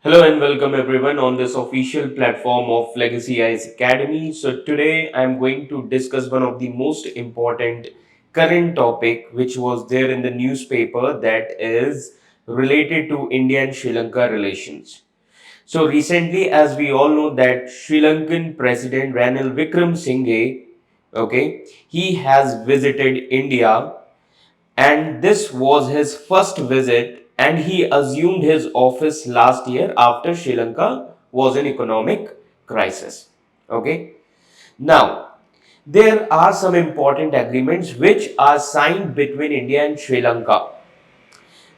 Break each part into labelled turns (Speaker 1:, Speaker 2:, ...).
Speaker 1: Hello and welcome everyone on this official platform of Legacy IAS Academy. So today I'm going to discuss one of the most important current topic which was there in the newspaper, that is related to India and Sri Lanka relations. So recently, as we all know, that Sri Lankan President Ranil Wickremesinghe, he has visited India, and this was his first visit, and he assumed his office last year after Sri Lanka was in economic crisis. Okay, now there are some important agreements which are signed between India and Sri Lanka.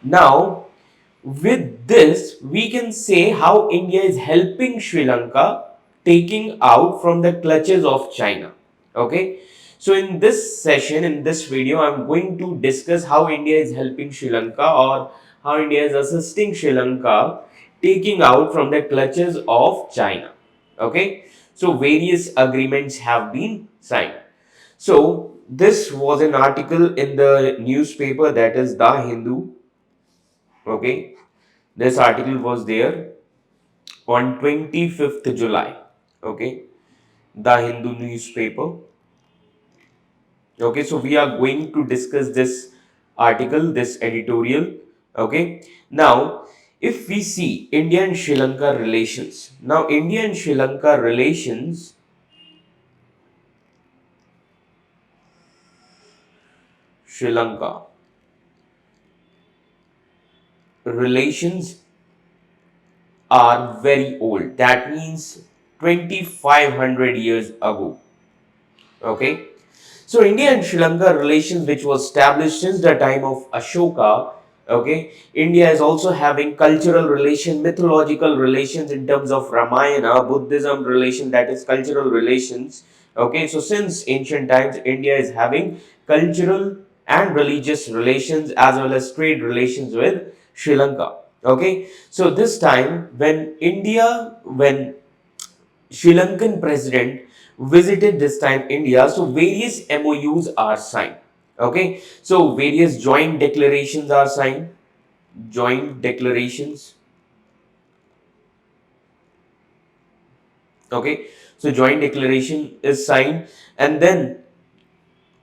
Speaker 1: Now with this, we can say how India is helping Sri Lanka taking out from the clutches of China. Okay. So in this session, in this video, I'm going to discuss how India is helping Sri Lanka, or how India is assisting Sri Lanka taking out from the clutches of China. Okay. So various agreements have been signed. So this was an article in the newspaper, that is The Hindu. Okay, this article was there on 25th July. Okay, the Hindu newspaper. Okay, so we are going to discuss this article, this editorial. Okay, now if we see India and Sri Lanka relations, now India and Sri Lanka Sri Lanka relations are very old. That means 2500 years ago. Okay, so India and Sri Lanka relations, which was established since the time of Ashoka. Okay, India is also having cultural relation, mythological relations in terms of Ramayana, Buddhism relation, that is cultural relations. Okay, so since ancient times, India is having cultural and religious relations as well as trade relations with Sri Lanka. Okay, so this time when Sri Lankan president visited this time India, so various MOUs are signed. Okay, so various joint declarations are signed. Joint declarations. Okay, so joint declaration is signed, and then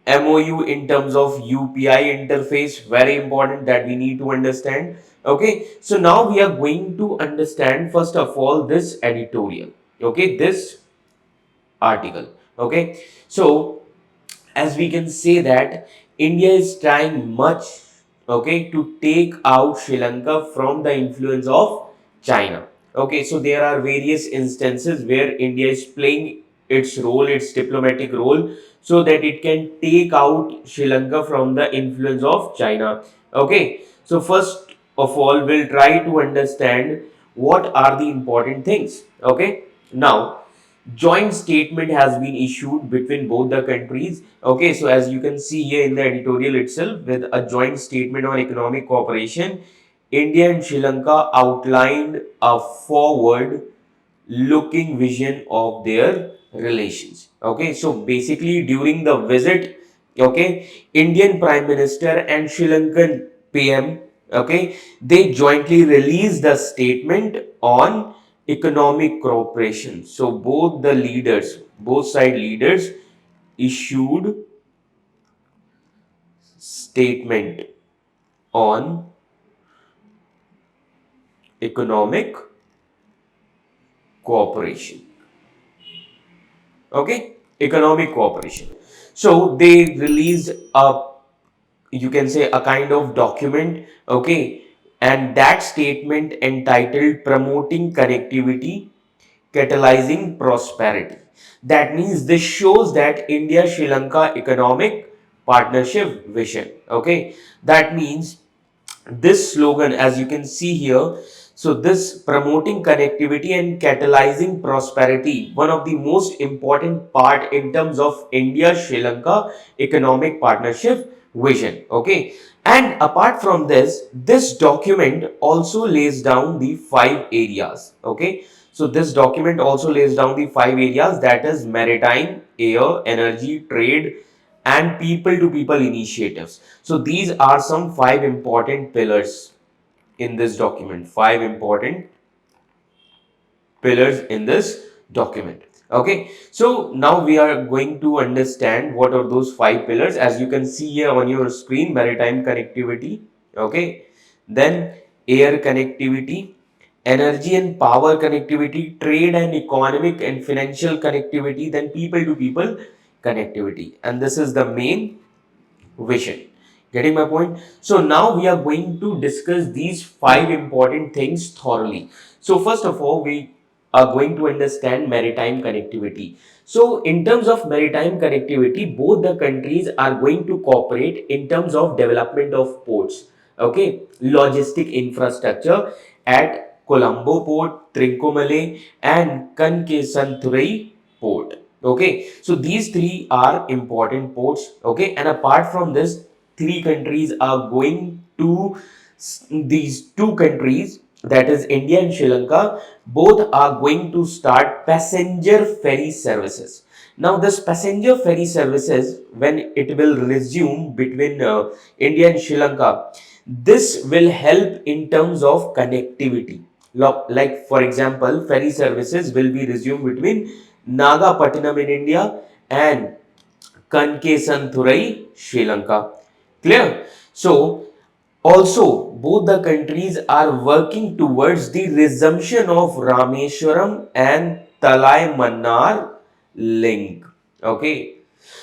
Speaker 1: MOU in terms of UPI interface, very important that we need to understand. Okay, so now we are going to understand first of all this editorial. Okay, this article. Okay, so as we can say that India is trying much, okay, to take out Sri Lanka from the influence of China. Okay, so there are various instances where India is playing its role, its diplomatic role, so that it can take out Sri Lanka from the influence of China. Okay, so first of all, we'll try to understand what are the important things. Okay, now joint statement has been issued between both the countries. Okay, so as you can see here in the editorial itself, with a joint statement on economic cooperation, India and Sri Lanka outlined a forward looking vision of their relations. Okay, so basically during the visit, okay, Indian Prime Minister and Sri Lankan PM, okay, they jointly released the statement on economic cooperation. So both the leaders, both side leaders issued statement on economic cooperation. Okay, economic cooperation. So they released a, you can say, a kind of document. Okay, and that statement entitled promoting connectivity, catalyzing prosperity. That means this shows that India Sri Lanka economic partnership vision. Okay, that means this slogan, as you can see here, so this promoting connectivity and catalyzing prosperity, one of the most important part in terms of India Sri Lanka economic partnership vision. Okay, and apart from this, this document also lays down the 5 areas. Okay, so this document also lays down the 5 areas, that is maritime, air, energy, trade, and people to people initiatives. So these are some 5 important pillars in this document. 5 important pillars in this document. Okay, so now we are going to understand what are those 5 pillars. As you can see here on your screen, maritime connectivity, okay, then air connectivity, energy and power connectivity, trade and economic and financial connectivity, then people to people connectivity, and this is the main vision. Getting my point? So now we are going to discuss these 5 important things thoroughly. So first of all, we are going to understand maritime connectivity. So in terms of maritime connectivity, both the countries are going to cooperate in terms of development of ports. Okay, logistic infrastructure at Colombo Port, Trincomalee, and Kankesanthurei Port. Okay, so these three are important ports. Okay, and apart from this, three countries are going to these two countries, that is India and Sri Lanka, both are going to start passenger ferry services. Now, this passenger ferry services, when it will resume between India and Sri Lanka, this will help in terms of connectivity. Like, for example, ferry services will be resumed between Nagapattinam in India and Kankesanthurei, Sri Lanka. Clear? So, also, both the countries are working towards the resumption of Rameshwaram and Talai Mannar link. Okay.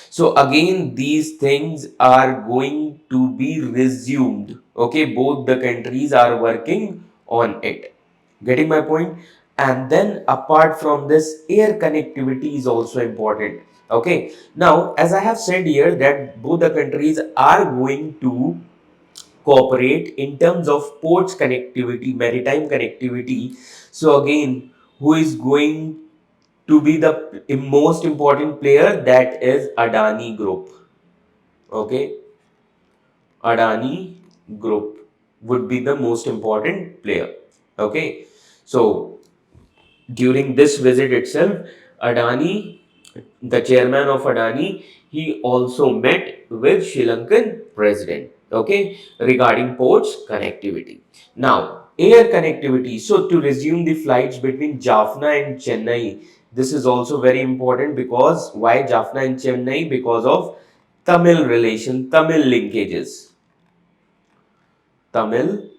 Speaker 1: So again, these things are going to be resumed. Okay, both the countries are working on it. Getting my point? And then apart from this, air connectivity is also important. Okay, now as I have said here that both the countries are going to cooperate in terms of ports connectivity, maritime connectivity. So again, who is going to be the most important player? That is Adani Group. Okay, Adani Group would be the most important player. Okay, so during this visit itself, Adani, the chairman of Adani, he also met with Sri Lankan president, okay, regarding ports connectivity. Now, air connectivity. So, to resume the flights between Jaffna and Chennai, this is also very important because why Jaffna and Chennai? Because of Tamil relation, Tamil linkages. Tamil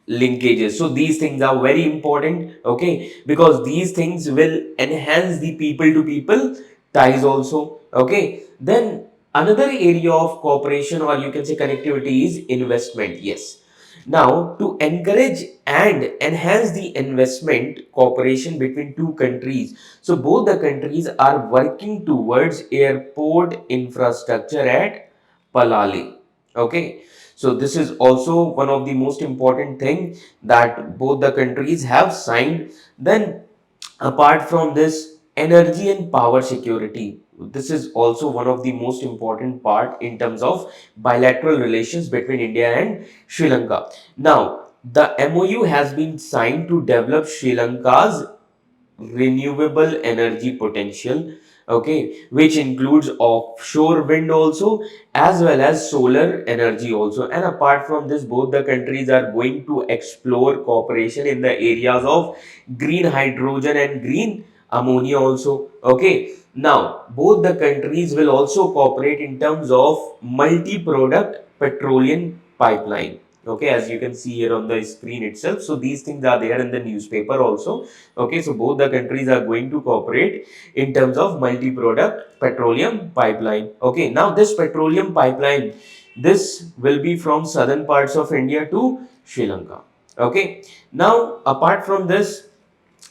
Speaker 1: linkages. So these things are very important, okay, because these things will enhance the people to people ties also, okay. Then another area of cooperation, or you can say connectivity, is investment. Yes. Now, to encourage and enhance the investment cooperation between two countries, so both the countries are working towards airport infrastructure at Palali. Okay, so this is also one of the most important thing that both the countries have signed. Then apart from this, energy and power security, this is also one of the most important part in terms of bilateral relations between India and Sri Lanka. Now, the MOU has been signed to develop Sri Lanka's renewable energy potential, okay, which includes offshore wind also, as well as solar energy also. And apart from this, both the countries are going to explore cooperation in the areas of green hydrogen and green ammonia also. Okay, now both the countries will also cooperate in terms of multi-product petroleum pipeline. Okay, as you can see here on the screen itself. So these things are there in the newspaper also. Okay, so both the countries are going to cooperate in terms of multi-product petroleum pipeline. Okay, now this petroleum pipeline, this will be from southern parts of India to Sri Lanka. Okay, now apart from this,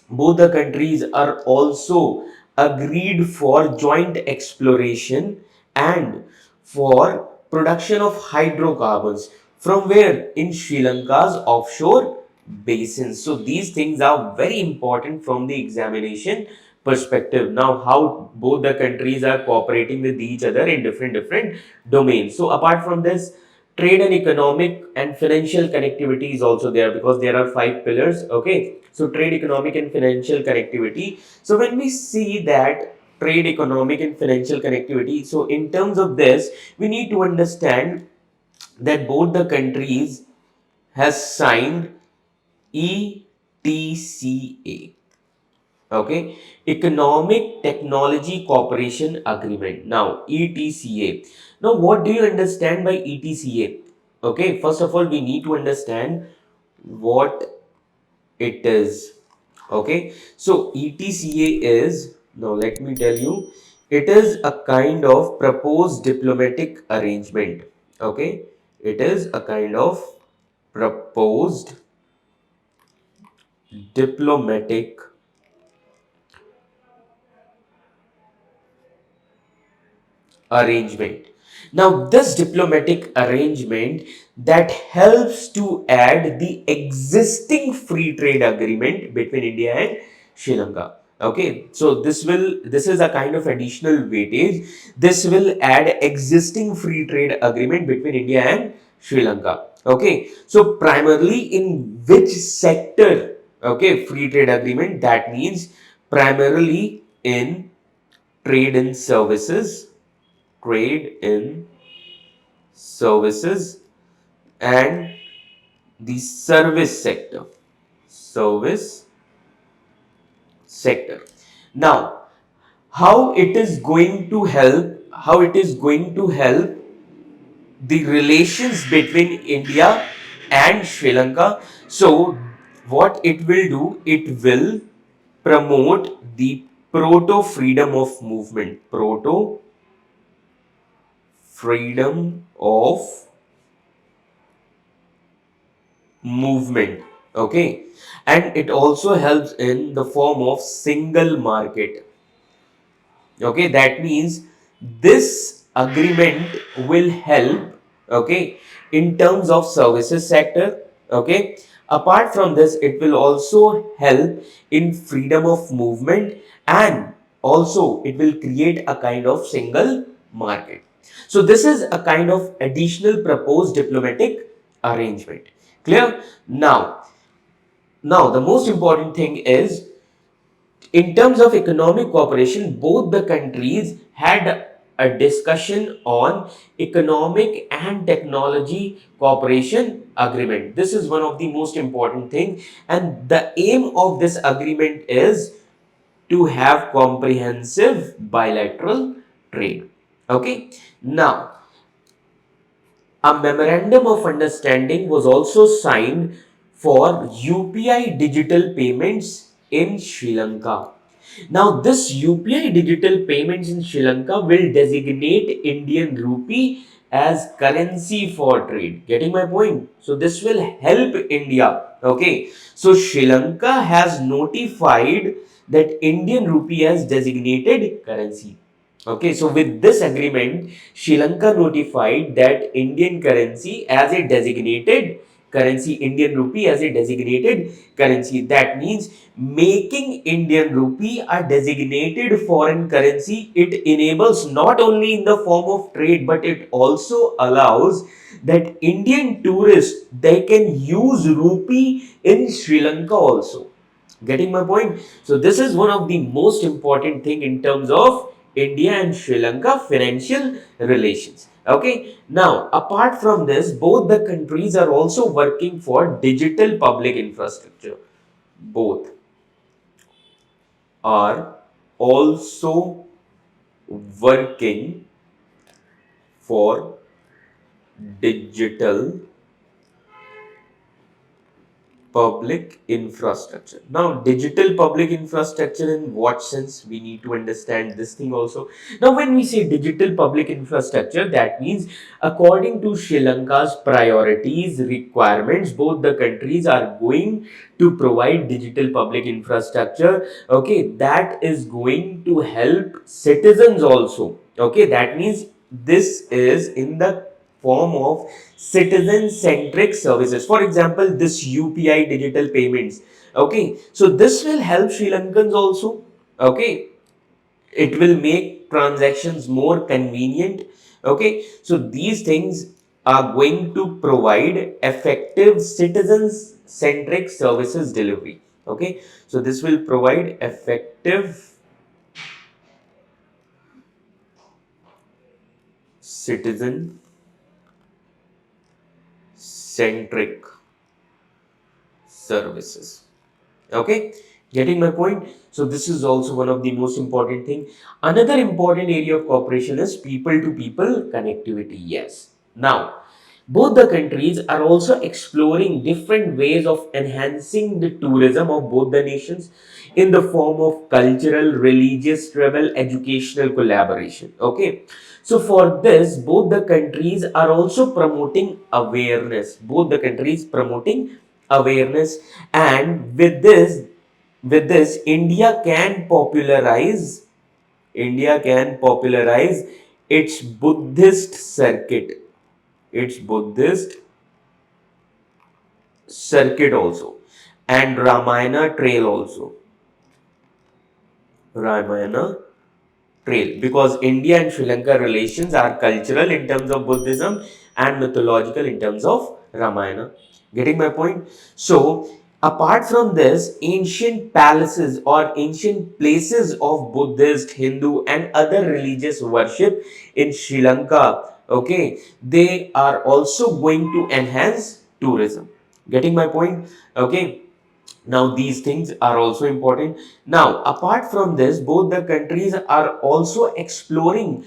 Speaker 1: both the countries are also agreed for joint exploration and for production of hydrocarbons from where? In Sri Lanka's offshore basins. So these things are very important from the examination perspective. Now, how both the countries are cooperating with each other in different domains. So apart from this, trade and economic and financial connectivity is also there because there are 5 pillars. Okay, so trade, economic and financial connectivity. So when we see that trade, economic and financial connectivity, so in terms of this, we need to understand that both the countries has signed ETCA. Okay, Economic Technology Cooperation Agreement. Now, ETCA. Now, what do you understand by ETCA? Okay, first of all, we need to understand what it is. Okay, so ETCA is, now let me tell you, it is a kind of proposed diplomatic arrangement. Okay, it is a kind of proposed diplomatic arrangement. Now, this diplomatic arrangement that helps to add the existing free trade agreement between India and Sri Lanka. Okay, so this is a kind of additional weightage. This will add existing free trade agreement between India and Sri Lanka. Okay, so primarily in which sector? Okay, free trade agreement, that means primarily in trade and services, trade in services and the service sector. Service sector. Now, how it is going to help the relations between India and Sri Lanka. So, what it will do, it will promote the proto freedom of movement. Proto freedom of movement. Okay, and it also helps in the form of single market. Okay, that means this agreement will help, okay, in terms of services sector. Okay, apart from this, it will also help in freedom of movement, and also it will create a kind of single market. So this is a kind of additional proposed diplomatic arrangement. Clear? Now, the most important thing is, in terms of economic cooperation, both the countries had a discussion on economic and technology cooperation agreement. This is one of the most important thing, and the aim of this agreement is to have comprehensive bilateral trade. Okay. Now, a memorandum of understanding was also signed for UPI digital payments in Sri Lanka. Now, this UPI digital payments in Sri Lanka will designate Indian rupee as currency for trade. Getting my point? So, this will help India. Okay. So, Sri Lanka has notified that Indian rupee as designated currency. Okay, so with this agreement, Sri Lanka notified that Indian currency as a designated currency, Indian rupee as a designated currency. That means making Indian rupee a designated foreign currency, it enables not only in the form of trade, but it also allows that Indian tourists, they can use rupee in Sri Lanka also. Getting my point? So this is one of the most important thing in terms of India and Sri Lanka financial relations. Okay. Now, apart from this, both the countries are also working for digital public infrastructure. Both are also working for digital public infrastructure. Now, digital public infrastructure, in what sense? We need to understand this thing also. Now, when we say digital public infrastructure, that means according to Sri Lanka's priorities, requirements, both the countries are going to provide digital public infrastructure. Okay, that is going to help citizens also. Okay, that means this is in the form of citizen centric services. For example, this UPI digital payments. Okay, so this will help Sri Lankans also. Okay, it will make transactions more convenient. Okay, so these things are going to provide effective citizens centric services delivery. Okay, so this will provide effective citizen centric services. Okay, Getting my point? So this is also one of the most important thing. Another important area of cooperation is people to people connectivity. Yes. Now, both the countries are also exploring different ways of enhancing the tourism of both the nations in the form of cultural, religious, travel, educational collaboration. Okay. So for this, both the countries are also promoting awareness. Both the countries promoting awareness, and with this, India can popularize its Buddhist circuit, its Buddhist circuit also, and Ramayana trail also. Ramayana trail, because India and Sri Lanka relations are cultural in terms of Buddhism and mythological in terms of Ramayana. Getting my point? So, apart from this, ancient palaces or ancient places of Buddhist, Hindu, and other religious worship in Sri Lanka, okay, they are also going to enhance tourism. Getting my point? Okay. Now, these things are also important. Now, apart from this, both the countries are also exploring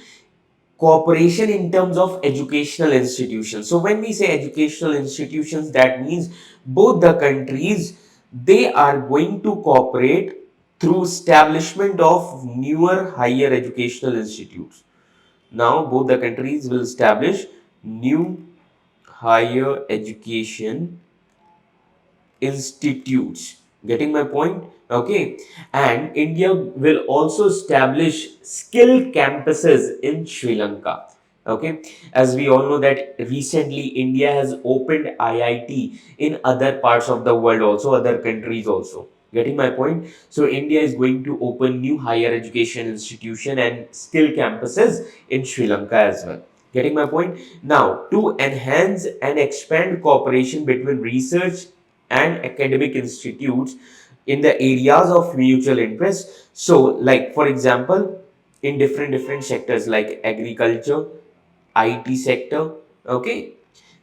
Speaker 1: cooperation in terms of educational institutions. So, when we say educational institutions, that means both the countries, they are going to cooperate through establishment of newer higher educational institutes. Now, both the countries will establish new higher education institutes. Getting my point? Okay. And India will also establish skill campuses in Sri Lanka. Okay. As we all know that recently India has opened IIT in other parts of the world also, other countries also. Getting my point? So India is going to open new higher education institution and skill campuses in Sri Lanka as well. Getting my point? Now, to enhance and expand cooperation between research and academic institutes in the areas of mutual interest. So, like for example, in different sectors like agriculture, IT sector, okay,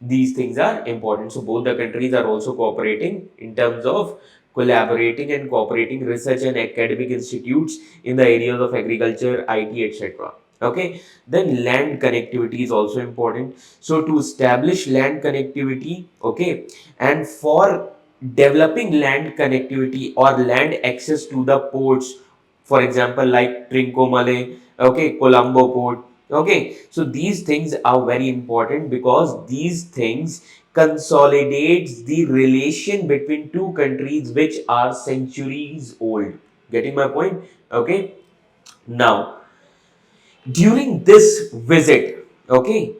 Speaker 1: these things are important. So, both the countries are also cooperating in terms of collaborating and cooperating research and academic institutes in the areas of agriculture, IT, etc. Okay, then land connectivity is also important. So, to establish land connectivity, okay, and for developing land connectivity or land access to the ports, for example like Trincomalee, okay, Colombo port, okay, so these things are very important because these things consolidates the relation between two countries which are centuries old. Getting my point? Okay. Now, during this visit, okay,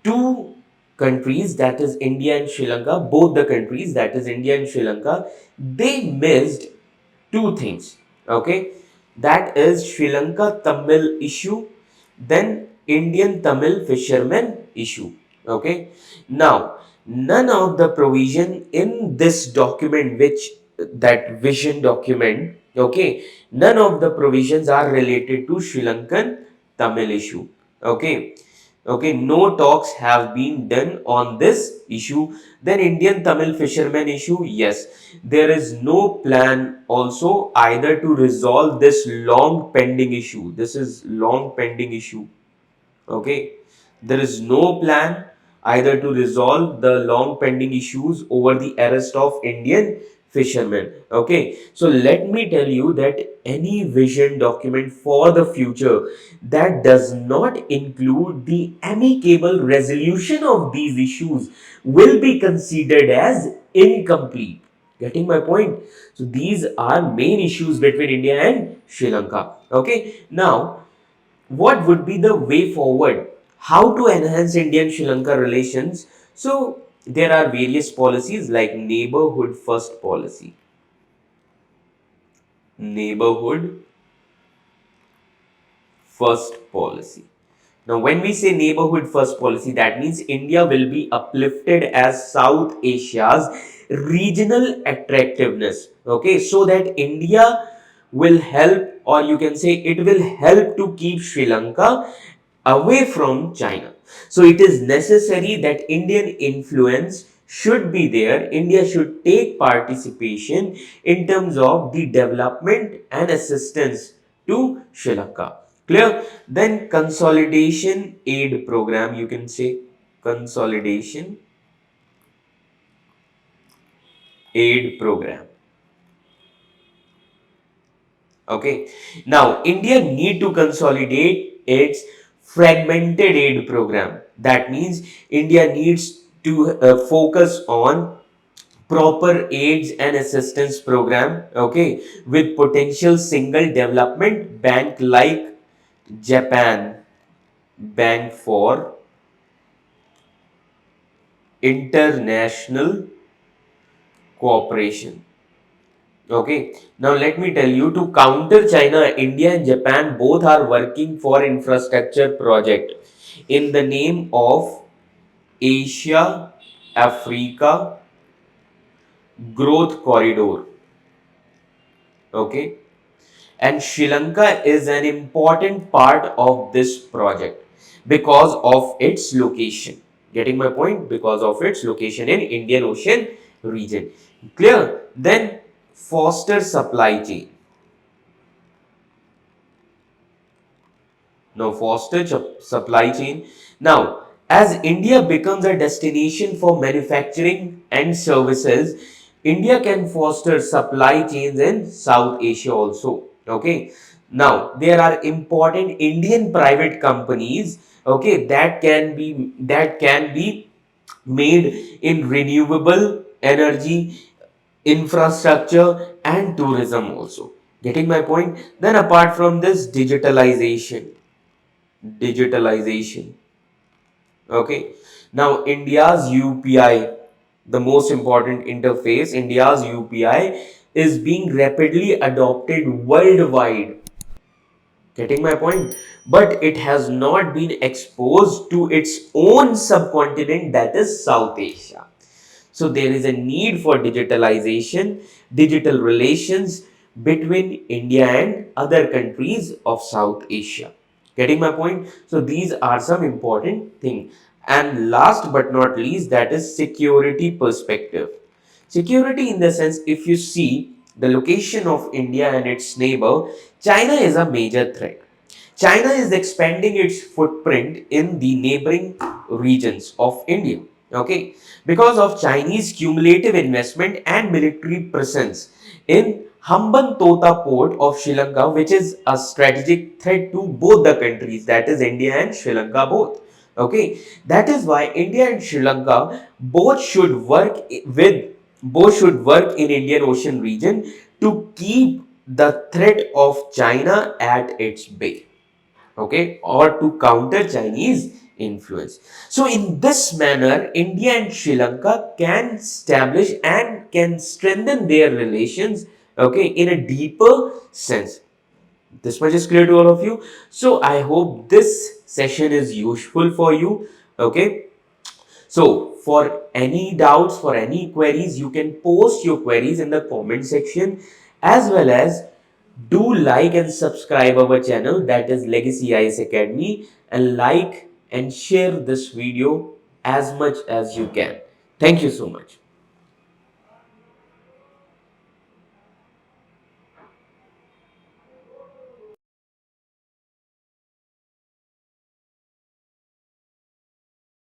Speaker 1: two countries, that is India and Sri Lanka, both the countries, that is India and Sri Lanka, they missed two things, okay, that is Sri Lanka Tamil issue, then Indian Tamil fishermen issue, okay. Now, none of the provision in this document, which that vision document, okay, none of the provisions are related to Sri Lankan Tamil issue, okay. Okay, no talks have been done on this issue. Then Indian Tamil fishermen issue, yes, there is no plan also either to resolve this long pending issue. This is long pending issue. Okay, there is no plan either to resolve the long pending issues over the arrest of Indian fishermen. Okay, so let me tell you that any vision document for the future that does not include the amicable resolution of these issues will be considered as incomplete. Getting my point? So these are main issues between India and Sri Lanka. Okay, now what would be the way forward? How to enhance Indian Sri Lanka relations? So there are various policies like neighborhood first policy. Neighborhood first policy. Now, when we say neighborhood first policy, that means India will be uplifted as South Asia's regional attractiveness. Okay, so that India will help, or you can say it will help to keep Sri Lanka away from China. So, it is necessary that Indian influence should be there. India should take participation in terms of the development and assistance to Sri Lanka. Clear? Then consolidation aid program, you can say consolidation aid program. Okay. Now, India need to consolidate its fragmented aid program. That means India needs to focus on proper aids and assistance program, okay, with potential single development bank like Japan Bank for International Cooperation. Okay, now let me tell you, to counter China, India and Japan both are working for infrastructure project in the name of Asia Africa Growth Corridor. Okay, and Sri Lanka is an important part of this project because of its location. Getting my point? Because of its location in Indian Ocean region. Clear? Then foster supply chain. Now, foster supply chain. Now, as India becomes a destination for manufacturing and services, India can foster supply chains in South Asia also. Okay. Now, there are important Indian private companies, okay, that can be made in renewable energy, infrastructure, and tourism also. Getting my point? Then, apart from this, digitalization. Okay. Now, India's UPI, the most important interface, India's UPI is being rapidly adopted worldwide. Getting my point? But it has not been exposed to its own subcontinent, that is South Asia. So there is a need for digitalization, digital relations between India and other countries of South Asia. Getting my point? So these are some important things. And last but not least, that is security perspective. Security in the sense, if you see the location of India and its neighbor, China is a major threat. China is expanding its footprint in the neighboring regions of India. Okay, because of Chinese cumulative investment and military presence in Hambantota port of Sri Lanka, which is a strategic threat to both the countries, that is India and Sri Lanka both. Okay, that is why India and Sri Lanka both should work in Indian Ocean region to keep the threat of China at its bay, okay, or to counter Chinese influence. So in this manner, India and Sri Lanka can establish and can strengthen their relations, okay, in a deeper sense. This much is clear to all of you. So I hope this session is useful for you. Okay, so for any doubts, for any queries, you can post your queries in the comment section, as well as do like and subscribe our channel, that is Legacy IAS Academy, and like and share this video as much as you can. Thank you so much.